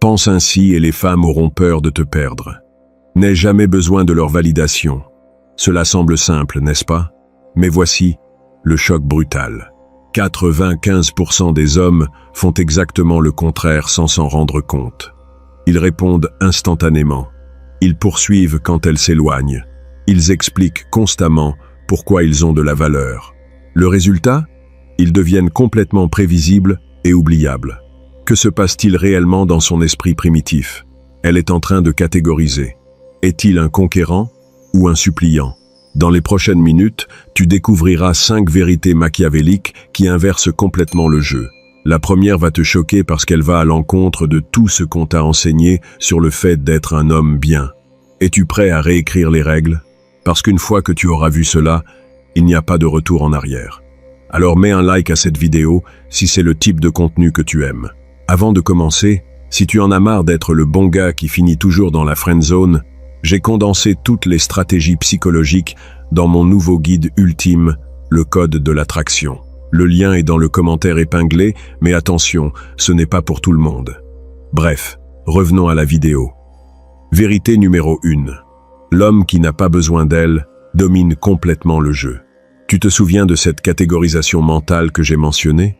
Pense ainsi et les femmes auront peur de te perdre. N'aie jamais besoin de leur validation. Cela semble simple, n'est-ce pas? Mais voici le choc brutal. 95% des hommes font exactement le contraire sans s'en rendre compte. Ils répondent instantanément. Ils poursuivent quand elles s'éloignent. Ils expliquent constamment pourquoi ils ont de la valeur. Le résultat? Ils deviennent complètement prévisibles et oubliables. Que se passe-t-il réellement dans son esprit primitif? Elle est en train de catégoriser. Est-il un conquérant ou un suppliant? Dans les prochaines minutes, tu découvriras 5 vérités machiavéliques qui inversent complètement le jeu. La première va te choquer parce qu'elle va à l'encontre de tout ce qu'on t'a enseigné sur le fait d'être un homme bien. Es-tu prêt à réécrire les règles? Parce qu'une fois que tu auras vu cela, il n'y a pas de retour en arrière. Alors mets un like à cette vidéo si c'est le type de contenu que tu aimes. Avant de commencer, si tu en as marre d'être le bon gars qui finit toujours dans la friend zone, j'ai condensé toutes les stratégies psychologiques dans mon nouveau guide ultime, le code de l'attraction. Le lien est dans le commentaire épinglé, mais attention, ce n'est pas pour tout le monde. Bref, revenons à la vidéo. Vérité numéro 1. L'homme qui n'a pas besoin d'elle domine complètement le jeu. Tu te souviens de cette catégorisation mentale que j'ai mentionnée?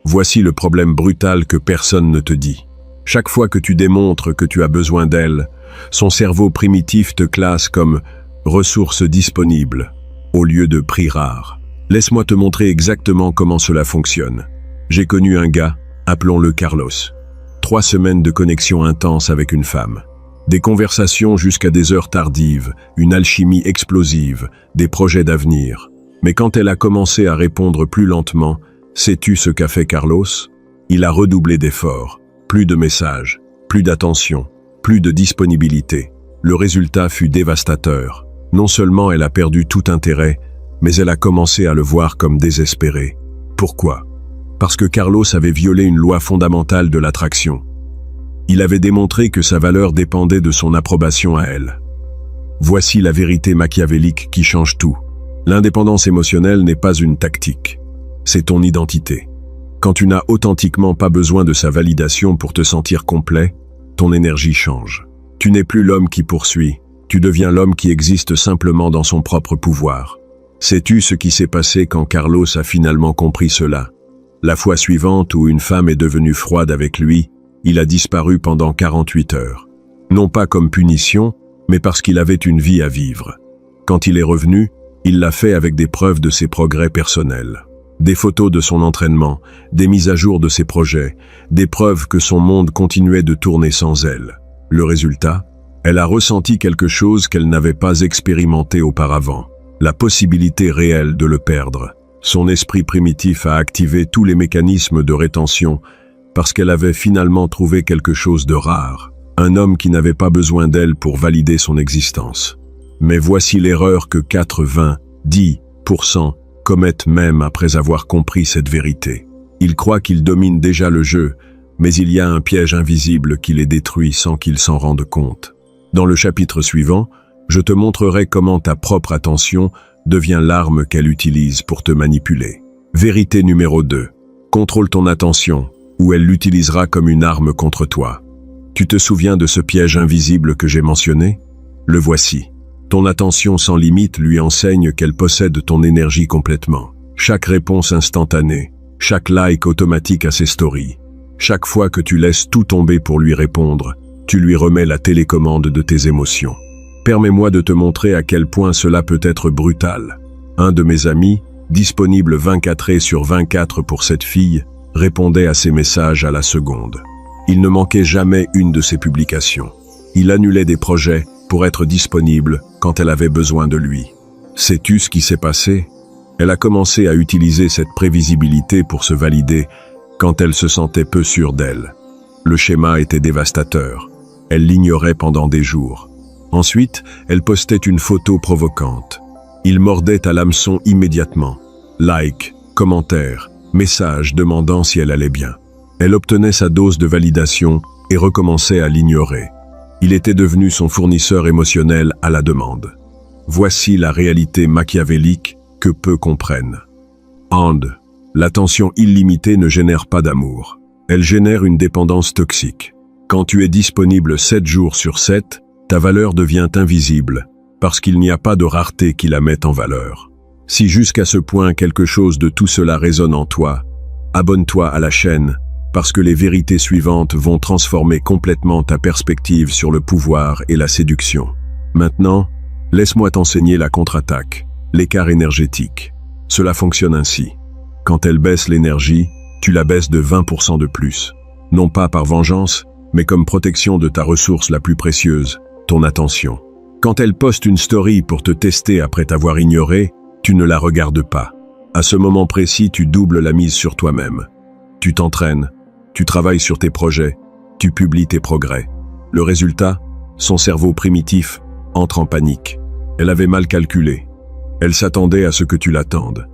Voici le problème brutal que personne ne te dit. Chaque fois que tu démontres que tu as besoin d'elle, son cerveau primitif te classe comme « ressource disponible » au lieu de « prix rare ». Laisse-moi te montrer exactement comment cela fonctionne. J'ai connu un gars, appelons-le Carlos. 3 semaines de connexion intense avec une femme. Des conversations jusqu'à des heures tardives, une alchimie explosive, des projets d'avenir. Mais quand elle a commencé à répondre plus lentement, sais-tu ce qu'a fait Carlos? Il a redoublé d'efforts. Plus de messages, plus d'attention, plus de disponibilité. Le résultat fut dévastateur. Non seulement elle a perdu tout intérêt, mais elle a commencé à le voir comme désespéré. Pourquoi? Parce que Carlos avait violé une loi fondamentale de l'attraction. Il avait démontré que sa valeur dépendait de son approbation à elle. Voici la vérité machiavélique qui change tout. L'indépendance émotionnelle n'est pas une tactique. C'est ton identité. Quand tu n'as authentiquement pas besoin de sa validation pour te sentir complet, ton énergie change. Tu n'es plus l'homme qui poursuit, tu deviens l'homme qui existe simplement dans son propre pouvoir. Sais-tu ce qui s'est passé quand Carlos a finalement compris cela? La fois suivante où une femme est devenue froide avec lui, il a disparu pendant 48 heures. Non pas comme punition, mais parce qu'il avait une vie à vivre. Quand il est revenu, il l'a fait avec des preuves de ses progrès personnels. Des photos de son entraînement, des mises à jour de ses projets, des preuves que son monde continuait de tourner sans elle. Le résultat? Elle a ressenti quelque chose qu'elle n'avait pas expérimenté auparavant. La possibilité réelle de le perdre. Son esprit primitif a activé tous les mécanismes de rétention parce qu'elle avait finalement trouvé quelque chose de rare. Un homme qui n'avait pas besoin d'elle pour valider son existence. Mais voici l'erreur que 90% commettent même après avoir compris cette vérité. Ils croient qu'ils dominent déjà le jeu, mais il y a un piège invisible qui les détruit sans qu'ils s'en rendent compte. Dans le chapitre suivant, je te montrerai comment ta propre attention devient l'arme qu'elle utilise pour te manipuler. Vérité numéro 2. Contrôle ton attention, ou elle l'utilisera comme une arme contre toi. Tu te souviens de ce piège invisible que j'ai mentionné? Le voici. Ton attention sans limite lui enseigne qu'elle possède ton énergie complètement. Chaque réponse instantanée, chaque like automatique à ses stories, chaque fois que tu laisses tout tomber pour lui répondre, tu lui remets la télécommande de tes émotions. Permets-moi de te montrer à quel point cela peut être brutal. Un de mes amis, disponible 24h/24 pour cette fille, répondait à ses messages à la seconde. Il ne manquait jamais une de ses publications. Il annulait des projets pour être disponible quand elle avait besoin de lui. Sais-tu ce qui s'est passé? Elle a commencé à utiliser cette prévisibilité pour se valider quand elle se sentait peu sûre d'elle. Le schéma était dévastateur. Elle l'ignorait pendant des jours. Ensuite, elle postait une photo provocante. Il mordait à l'hameçon immédiatement. Like, commentaire, message demandant si elle allait bien. Elle obtenait sa dose de validation et recommençait à l'ignorer. Il était devenu son fournisseur émotionnel à la demande. Voici la réalité machiavélique que peu comprennent. L'attention illimitée ne génère pas d'amour. Elle génère une dépendance toxique. Quand tu es disponible 7 jours sur 7, ta valeur devient invisible, parce qu'il n'y a pas de rareté qui la mette en valeur. Si jusqu'à ce point quelque chose de tout cela résonne en toi, abonne-toi à la chaîne, parce que les vérités suivantes vont transformer complètement ta perspective sur le pouvoir et la séduction. Maintenant, laisse-moi t'enseigner la contre-attaque, l'écart énergétique. Cela fonctionne ainsi. Quand elle baisse l'énergie, tu la baisses de 20% de plus. Non pas par vengeance, mais comme protection de ta ressource la plus précieuse, ton attention. Quand elle poste une story pour te tester après t'avoir ignoré, tu ne la regardes pas. À ce moment précis, tu doubles la mise sur toi-même. Tu t'entraînes, tu travailles sur tes projets, tu publies tes progrès. Le résultat, son cerveau primitif entre en panique. Elle avait mal calculé. Elle s'attendait à ce que tu l'attendes.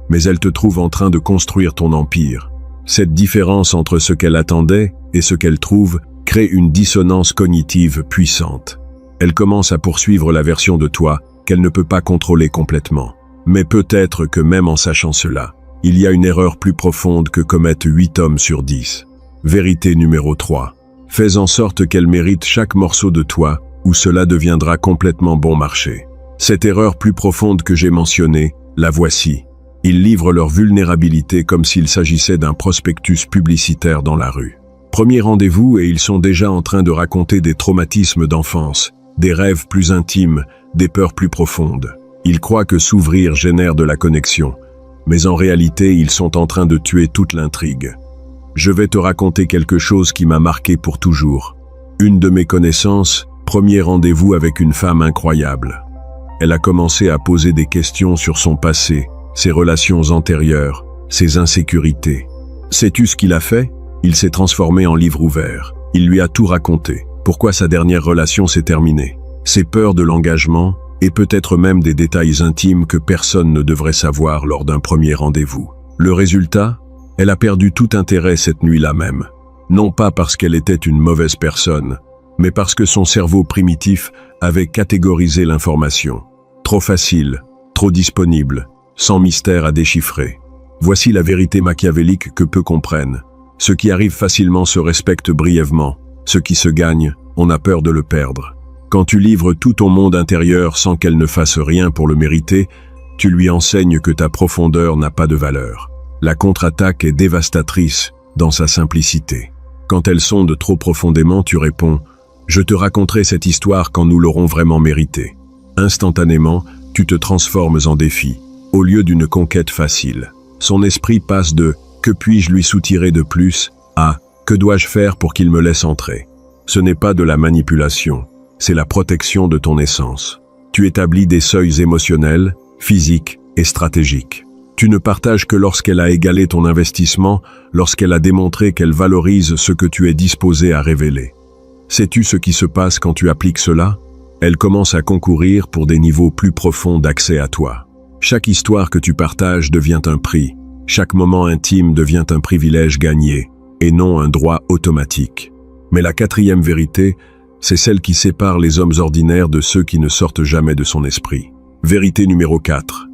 Mais elle te trouve en train de construire ton empire. Cette différence entre ce qu'elle attendait et ce qu'elle trouve crée une dissonance cognitive puissante. Elle commence à poursuivre la version de toi qu'elle ne peut pas contrôler complètement. Mais peut-être que même en sachant cela, il y a une erreur plus profonde que commettent 8 hommes sur 10. Vérité numéro 3. Fais en sorte qu'elle mérite chaque morceau de toi, ou cela deviendra complètement bon marché. Cette erreur plus profonde que j'ai mentionnée, la voici. Ils livrent leur vulnérabilité comme s'il s'agissait d'un prospectus publicitaire dans la rue. Premier rendez-vous et ils sont déjà en train de raconter des traumatismes d'enfance, des rêves plus intimes, des peurs plus profondes. Ils croient que s'ouvrir génère de la connexion, mais en réalité ils sont en train de tuer toute l'intrigue. Je vais te raconter quelque chose qui m'a marqué pour toujours. Une de mes connaissances, premier rendez-vous avec une femme incroyable. Elle a commencé à poser des questions sur son passé, ses relations antérieures, ses insécurités. Sais-tu ce qu'il a fait? Il s'est transformé en livre ouvert. Il lui a tout raconté. Pourquoi sa dernière relation s'est terminée. Ses peurs de l'engagement et peut-être même des détails intimes que personne ne devrait savoir lors d'un premier rendez-vous. Le résultat? Elle a perdu tout intérêt cette nuit-là même. Non pas parce qu'elle était une mauvaise personne, mais parce que son cerveau primitif avait catégorisé l'information. Trop facile, trop disponible, sans mystère à déchiffrer. Voici la vérité machiavélique que peu comprennent. Ce qui arrive facilement se respecte brièvement. Ce qui se gagne, on a peur de le perdre. Quand tu livres tout ton monde intérieur sans qu'elle ne fasse rien pour le mériter, tu lui enseignes que ta profondeur n'a pas de valeur. La contre-attaque est dévastatrice dans sa simplicité. Quand elle sonde trop profondément, tu réponds « Je te raconterai cette histoire quand nous l'aurons vraiment méritée ». Instantanément, tu te transformes en défi, au lieu d'une conquête facile. Son esprit passe de « Que puis-je lui soutirer de plus ?» à « Que dois-je faire pour qu'il me laisse entrer ?» Ce n'est pas de la manipulation, c'est la protection de ton essence. Tu établis des seuils émotionnels, physiques et stratégiques. Tu ne partages que lorsqu'elle a égalé ton investissement, lorsqu'elle a démontré qu'elle valorise ce que tu es disposé à révéler. Sais-tu ce qui se passe quand tu appliques cela? Elle commence à concourir pour des niveaux plus profonds d'accès à toi. Chaque histoire que tu partages devient un prix. Chaque moment intime devient un privilège gagné, et non un droit automatique. Mais la quatrième vérité, c'est celle qui sépare les hommes ordinaires de ceux qui ne sortent jamais de son esprit. Vérité numéro 4.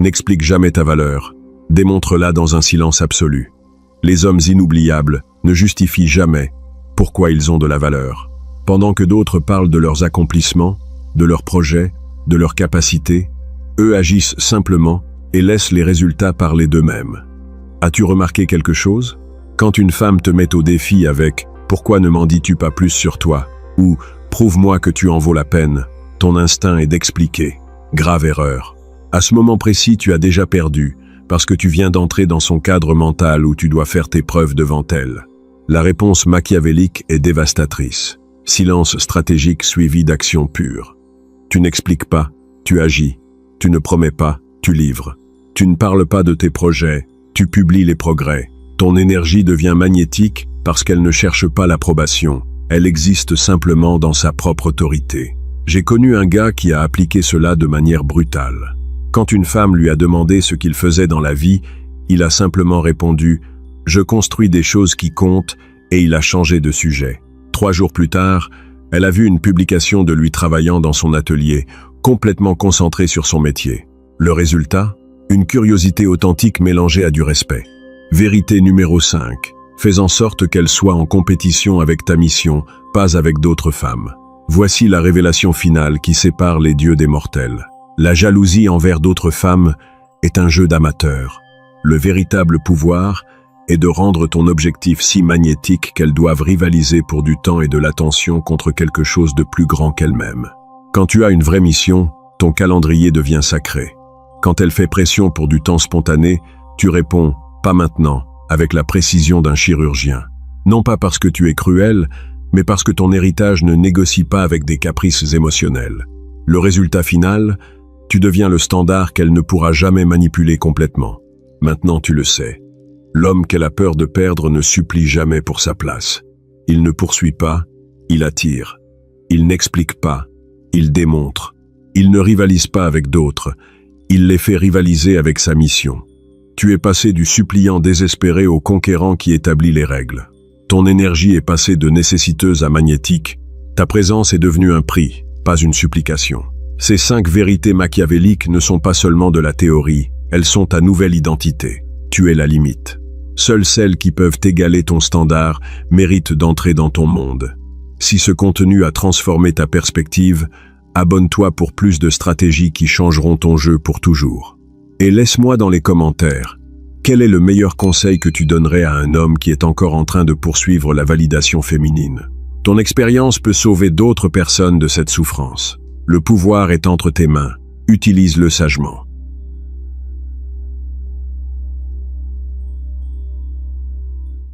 N'explique jamais ta valeur. Démontre-la dans un silence absolu. Les hommes inoubliables ne justifient jamais pourquoi ils ont de la valeur. Pendant que d'autres parlent de leurs accomplissements, de leurs projets, de leurs capacités, eux agissent simplement et laissent les résultats parler d'eux-mêmes. As-tu remarqué quelque chose? Quand une femme te met au défi avec « Pourquoi ne m'en dis-tu pas plus sur toi ?» ou « Prouve-moi que tu en vaux la peine », ton instinct est d'expliquer. Grave erreur. À ce moment précis, tu as déjà perdu, parce que tu viens d'entrer dans son cadre mental où tu dois faire tes preuves devant elle. La réponse machiavélique est dévastatrice. Silence stratégique suivi d'action pure. Tu n'expliques pas, tu agis. Tu ne promets pas, tu livres. Tu ne parles pas de tes projets, tu publies les progrès. Ton énergie devient magnétique parce qu'elle ne cherche pas l'approbation. Elle existe simplement dans sa propre autorité. J'ai connu un gars qui a appliqué cela de manière brutale. Quand une femme lui a demandé ce qu'il faisait dans la vie, il a simplement répondu « Je construis des choses qui comptent » et il a changé de sujet. 3 jours plus tard, elle a vu une publication de lui travaillant dans son atelier, complètement concentré sur son métier. Le résultat? Une curiosité authentique mélangée à du respect. Vérité numéro 5. Fais en sorte qu'elle soit en compétition avec ta mission, pas avec d'autres femmes. Voici la révélation finale qui sépare les dieux des mortels. La jalousie envers d'autres femmes est un jeu d'amateur. Le véritable pouvoir est de rendre ton objectif si magnétique qu'elles doivent rivaliser pour du temps et de l'attention contre quelque chose de plus grand qu'elles-mêmes. Quand tu as une vraie mission, ton calendrier devient sacré. Quand elle fait pression pour du temps spontané, tu réponds « pas maintenant » avec la précision d'un chirurgien. Non pas parce que tu es cruel, mais parce que ton héritage ne négocie pas avec des caprices émotionnels. Le résultat final, tu deviens le standard qu'elle ne pourra jamais manipuler complètement. Maintenant tu le sais. L'homme qu'elle a peur de perdre ne supplie jamais pour sa place. Il ne poursuit pas, il attire. Il n'explique pas, il démontre. Il ne rivalise pas avec d'autres, il les fait rivaliser avec sa mission. Tu es passé du suppliant désespéré au conquérant qui établit les règles. Ton énergie est passée de nécessiteuse à magnétique. Ta présence est devenue un prix, pas une supplication. Ces 5 vérités machiavéliques ne sont pas seulement de la théorie, elles sont ta nouvelle identité. Tu es la limite. Seules celles qui peuvent égaler ton standard méritent d'entrer dans ton monde. Si ce contenu a transformé ta perspective, abonne-toi pour plus de stratégies qui changeront ton jeu pour toujours. Et laisse-moi dans les commentaires, quel est le meilleur conseil que tu donnerais à un homme qui est encore en train de poursuivre la validation féminine? Ton expérience peut sauver d'autres personnes de cette souffrance. Le pouvoir est entre tes mains, utilise-le sagement.